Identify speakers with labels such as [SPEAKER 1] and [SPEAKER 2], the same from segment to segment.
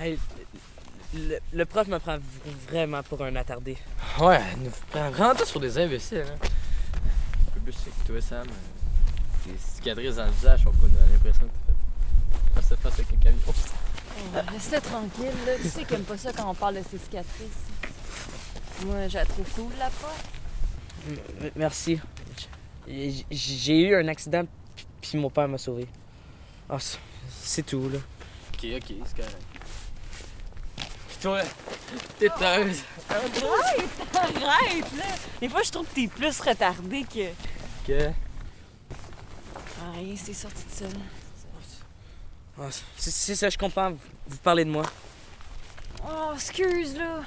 [SPEAKER 1] Hey, le prof me prend vraiment pour un attardé.
[SPEAKER 2] Ouais, il nous prend vraiment tous pour des imbéciles. Hein.
[SPEAKER 3] Le plus, c'est que toi, Sam, tes cicatrices dans le visage, on a l'impression que t'as fait face avec un camion.
[SPEAKER 4] Oh, laisse-le tranquille, là. Tu sais qu'il aime pas ça quand on parle de ses cicatrices. Moi, je la trouve cool, la prof.
[SPEAKER 1] Merci. J'ai eu un accident, puis mon père m'a sauvé. Ah, c'est tout, là.
[SPEAKER 3] Ok, c'est correct. Toi, t'es heureuse.
[SPEAKER 4] Arrête, là! Des fois, je trouve que t'es plus retardé que...
[SPEAKER 3] Que?
[SPEAKER 4] Ah, rien, c'est sorti de ça.
[SPEAKER 1] Ah, c'est ça, je comprends. Vous parlez de moi.
[SPEAKER 4] Oh, excuse, là.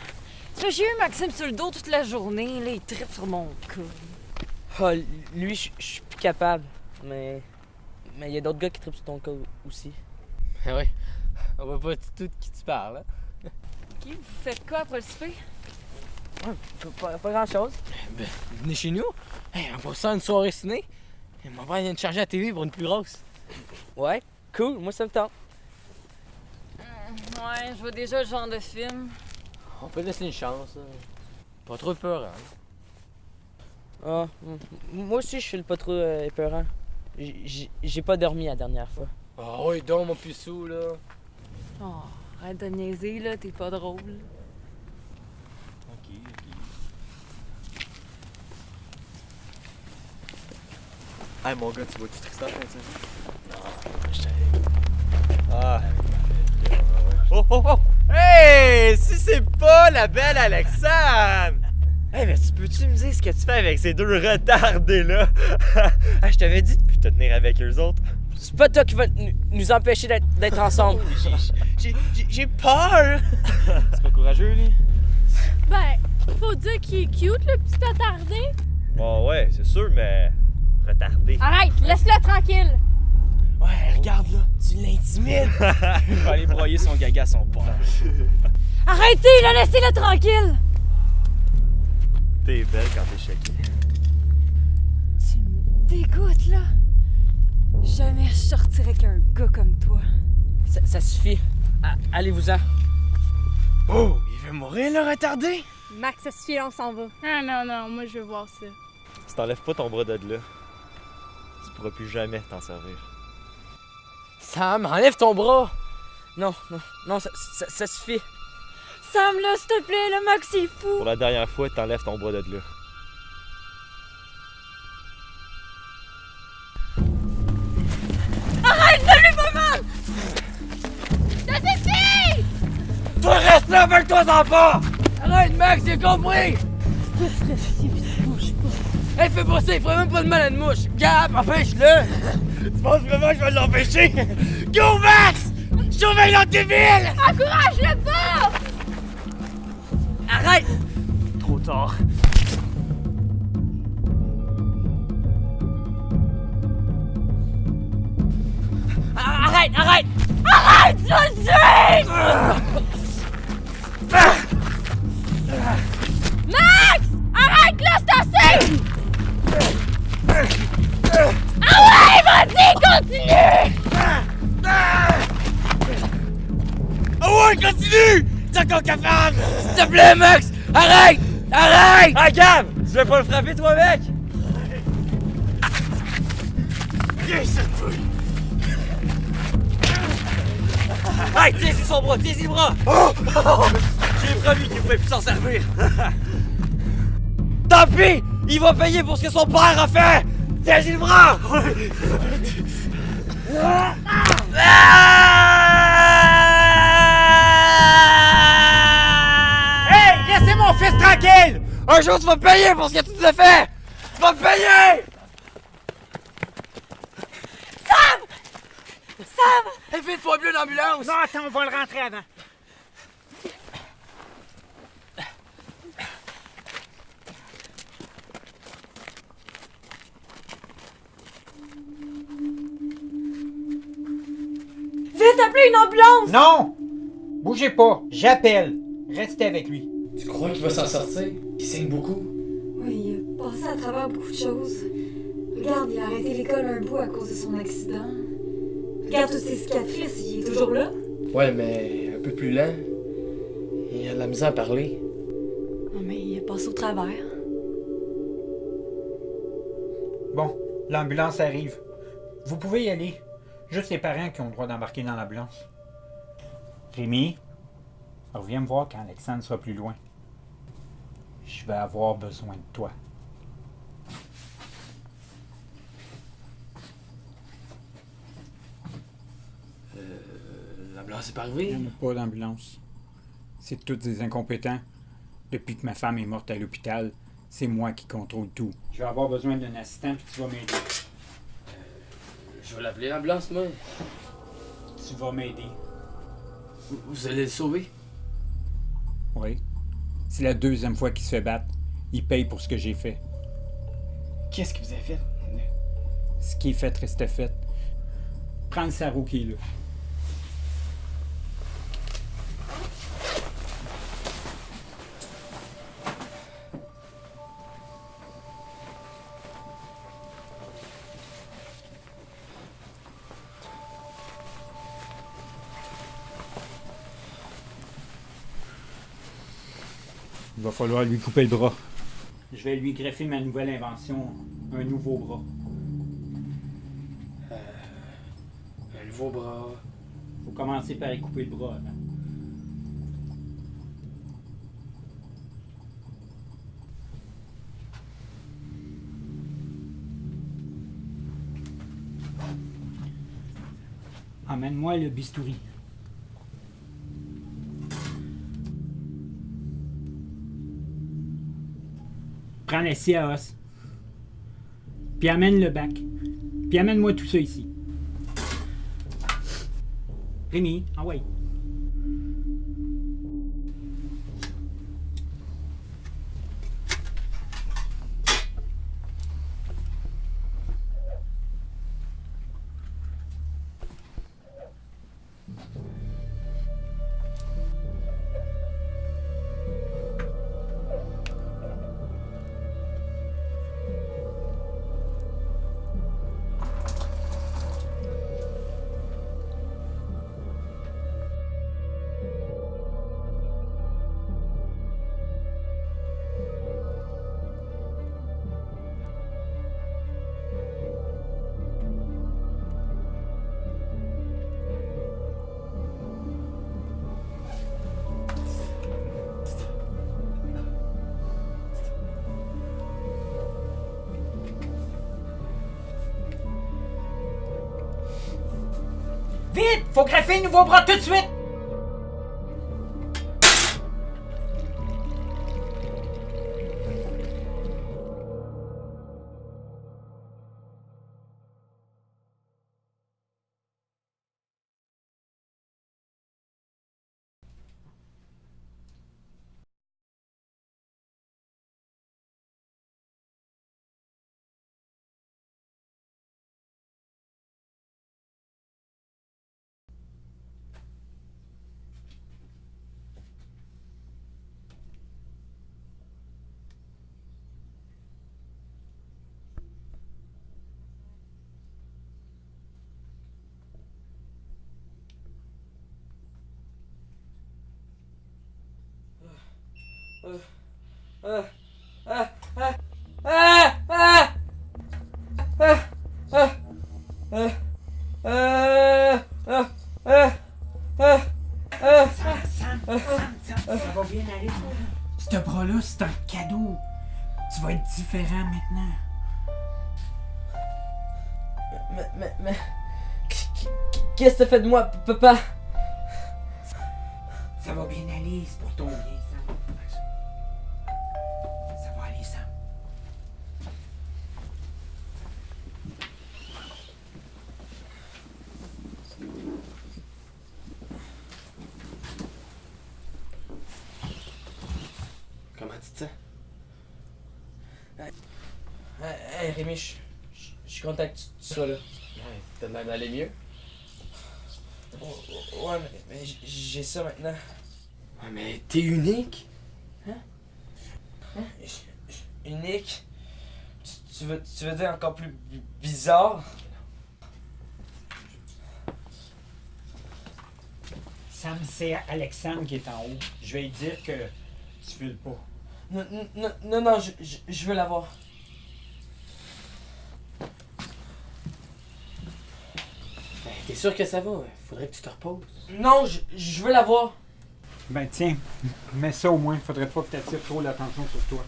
[SPEAKER 4] Tu vois, j'ai eu Maxime sur le dos toute la journée, là. Il tripe sur mon cou.
[SPEAKER 1] Ah, lui, je suis plus capable. Mais il y a d'autres gars qui trippent sur ton cas aussi.
[SPEAKER 3] Ah oui, on voit pas du tout de qui tu parles, hein?
[SPEAKER 4] OK, vous faites quoi après le souper?
[SPEAKER 1] Ouais, pas grand-chose.
[SPEAKER 3] Ben, venez chez nous. Hey, on va faire une soirée ciné. Et mon père vient de charger la TV pour une plus grosse.
[SPEAKER 1] Ouais, cool, moi ça me tente.
[SPEAKER 4] Ouais, je vois déjà le genre de film.
[SPEAKER 3] On peut laisser une chance, là. Pas trop peur, hein?
[SPEAKER 1] Ah, moi aussi je suis le pas trop épeurant. J'ai pas dormi la dernière fois.
[SPEAKER 3] Ah oui, donc mon puceau, là.
[SPEAKER 4] Oh, arrête de niaiser, là. T'es pas drôle.
[SPEAKER 3] Ok.
[SPEAKER 5] Hey mon gars, tu vois-tu Tristan, hein,
[SPEAKER 3] Non, je t'ai...
[SPEAKER 5] Ah. Oh oh oh! Hey! Si c'est pas la belle Alexandre! Hey, mais peux-tu me dire ce que tu fais avec ces deux retardés là? Ah, je t'avais dit de plus te tenir avec eux autres.
[SPEAKER 1] C'est pas toi qui va nous empêcher d'être ensemble.
[SPEAKER 5] J'ai peur!
[SPEAKER 3] C'est pas courageux, lui?
[SPEAKER 6] Ben, faut dire qu'il est cute, le petit attardé.
[SPEAKER 5] Bon, ouais, c'est sûr, mais retardé.
[SPEAKER 6] Arrête, laisse-le tranquille.
[SPEAKER 5] Ouais, regarde là, tu l'intimides! Il va aller broyer son gaga à son père.
[SPEAKER 4] Arrêtez, là, laissez-le tranquille!
[SPEAKER 5] T'es belle quand t'es choquée.
[SPEAKER 4] Tu me dégoûtes, là. Jamais je sortirais qu'un gars comme toi.
[SPEAKER 1] Ça suffit. Allez-vous-en.
[SPEAKER 5] Oh, il veut mourir le retardé?
[SPEAKER 6] Max, ça suffit, on s'en va. Ah non, moi je veux voir ça.
[SPEAKER 5] Si t'enlèves pas ton bras de là, tu pourras plus jamais t'en servir.
[SPEAKER 3] Sam, enlève ton bras!
[SPEAKER 1] Non, ça suffit.
[SPEAKER 4] Sam, là, s'il te plaît, le Max, c'est fou.
[SPEAKER 5] Pour la dernière fois, t'enlèves ton bras de là.
[SPEAKER 4] Arrête, fais-lui pas mal!
[SPEAKER 6] Ça suffit!
[SPEAKER 5] Toi, reste là, avec toi en bas!
[SPEAKER 1] Arrête, Max, j'ai compris!
[SPEAKER 4] Toi, tu restes ici, puis tu bouges pas.
[SPEAKER 1] Hey, fais pas ça, il ferait même pas de mal à une mouche. Gap, empêche-le!
[SPEAKER 5] Tu penses vraiment que je vais l'empêcher? Go, Max! Surveille l'autre ville!
[SPEAKER 6] Encourage-le pas!
[SPEAKER 1] Arrête!
[SPEAKER 5] Trop tard.
[SPEAKER 1] Arrête!
[SPEAKER 4] Arrête, tu vas le tuer!
[SPEAKER 6] Max! Arrête là, c'est assez! Ah ouais, vas-y, continue!
[SPEAKER 5] Ah ouais, continue! T'es encore capable!
[SPEAKER 1] S'il te plaît, Max! Arrête!
[SPEAKER 5] Ah, Gab! Tu veux pas le frapper, toi, mec? Viens ici, toi! Hey, tiens-y son bras, tiens-y le bras! J'ai promis qu'il pouvait plus s'en servir! Tant pis! Il va payer pour ce que son père a fait! Tiens-y le bras! Hey! Laissez mon fils tranquille! Un jour, tu vas payer pour ce que tu nous as fait! Tu vas payer!
[SPEAKER 1] Hey, vite, faut appeler une ambulance!
[SPEAKER 7] Non, attends, on va le rentrer avant.
[SPEAKER 4] Vite, appelez une ambulance!
[SPEAKER 7] Non! Bougez pas, j'appelle. Restez avec lui.
[SPEAKER 3] Tu crois qu'il va s'en sortir? Il saigne beaucoup.
[SPEAKER 4] Oui, il a passé à travers beaucoup de choses. Regarde, il a arrêté l'école un bout à cause de son accident. Regarde toutes ses cicatrices, il est toujours là.
[SPEAKER 3] Ouais, mais un
[SPEAKER 2] peu plus lent. Il a de la misère à parler.
[SPEAKER 4] Oh, mais il est passé au travers.
[SPEAKER 7] Bon, l'ambulance arrive. Vous pouvez y aller. Juste les parents qui ont le droit d'embarquer dans l'ambulance. Rémi, reviens me voir quand Alexandre sera plus loin. Je vais avoir besoin de toi.
[SPEAKER 2] L'ambulance est pas
[SPEAKER 7] Il
[SPEAKER 2] arrivée.
[SPEAKER 7] n'y en a pas d'ambulance. C'est tous des incompétents. Depuis que ma femme est morte à l'hôpital, c'est moi qui contrôle tout. Je vais avoir besoin d'un assistant puis tu vas m'aider.
[SPEAKER 2] Je vais l'appeler l'ambulance, moi.
[SPEAKER 7] Tu vas m'aider.
[SPEAKER 2] Vous allez le sauver?
[SPEAKER 7] Oui. C'est la deuxième fois qu'il se fait battre. Il paye pour ce que j'ai fait.
[SPEAKER 2] Qu'est-ce que vous avez fait?
[SPEAKER 7] Ce qui est fait reste fait. Prends le sarrau qui est là. Il va falloir lui couper le bras. Je vais lui greffer ma nouvelle invention, un nouveau bras.
[SPEAKER 2] Un nouveau bras.
[SPEAKER 7] Faut commencer par y couper le bras avant. Emmène-moi le bistouri. Prends la scie à os. Puis amène le bac. Puis amène-moi tout ça ici. Rémi, ah ouais. Vite! Faut greffer un nouveau bras tout de suite! Ça va bien aller. Ce bras-là, c'est un cadeau. Tu vas être différent maintenant.
[SPEAKER 1] Mais. Qu'est-ce que t'as fait de moi, papa?
[SPEAKER 7] Ça va bien aller, c'est pour ton bien, Sam. Ça va aller, Sam.
[SPEAKER 2] Comment tu te sens?
[SPEAKER 1] Hey Rémi, je suis content que tu sois là.
[SPEAKER 2] Ouais, t'as l'air d'aller mieux.
[SPEAKER 1] Ouais, mais j'ai ça maintenant.
[SPEAKER 2] Ouais, mais t'es unique.
[SPEAKER 1] Unique? Tu veux dire encore plus bizarre?
[SPEAKER 7] Sam, c'est Alexandre qui est en haut. Je vais lui dire que tu files pas.
[SPEAKER 1] Non, je veux la voir.
[SPEAKER 2] Ben, t'es sûr que ça va? Faudrait que tu te reposes.
[SPEAKER 1] Non, je veux la voir.
[SPEAKER 7] Ben tiens, mets ça au moins. Faudrait pas que tu attires trop l'attention sur toi.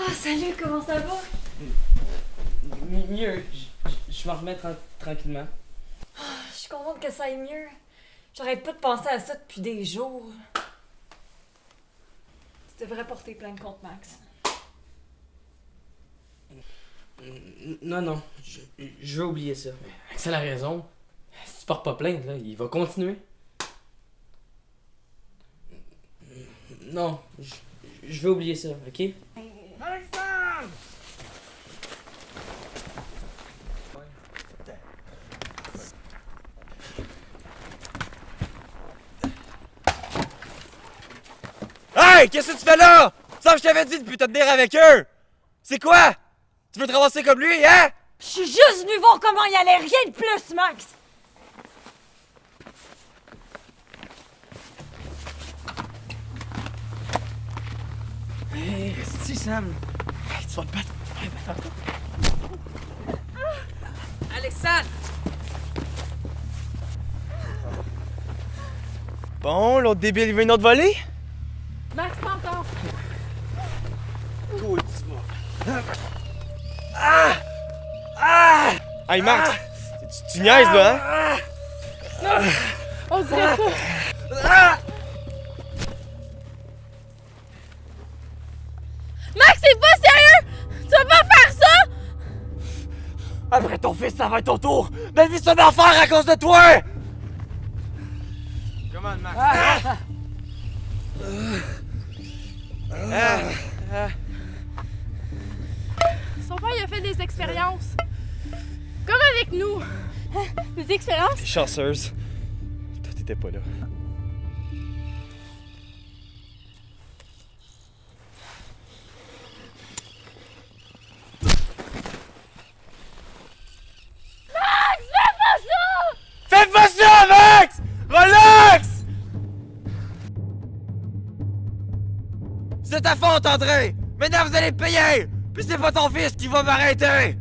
[SPEAKER 4] Ah, salut, comment ça va?
[SPEAKER 1] Mieux, je m'en remets tranquillement.
[SPEAKER 4] Je suis contente que ça aille mieux. J'arrête pas de penser à ça depuis des jours. Tu devrais porter plainte contre Max.
[SPEAKER 1] Non, je veux oublier ça.
[SPEAKER 2] Axel a raison. Si tu portes pas plainte, là, il va continuer.
[SPEAKER 1] Non, je veux oublier ça, ok?
[SPEAKER 5] Hey! Qu'est-ce que tu fais là? Ça, je t'avais dit de plus te tenir avec eux! C'est quoi? Tu veux te ramasser comme lui, hein?
[SPEAKER 4] Je suis juste venue voir comment il allait, rien de plus, Max!
[SPEAKER 1] Hey, si Sam. Hey, tu vas te battre. Hey, battre. Alexandre!
[SPEAKER 5] Bon, l'autre débile, il veut une autre volée?
[SPEAKER 6] Max, pas encore.
[SPEAKER 5] Hey, Max! Tu niaises, là, hein?
[SPEAKER 6] On dirait pas. Max, c'est pas sérieux! Tu vas pas faire ça!
[SPEAKER 5] Après ton fils, ça va être ton tour! Ma vie se met en faire à cause de toi! Comment, Max?
[SPEAKER 6] Son père, il a fait des expériences. Comme avec nous. Des expériences?
[SPEAKER 5] Chanceuse. Toi, t'étais pas là. Fais pas ça, Max! Relax! C'est ta faute, André! Maintenant, vous allez payer! Puis c'est pas ton fils qui va m'arrêter!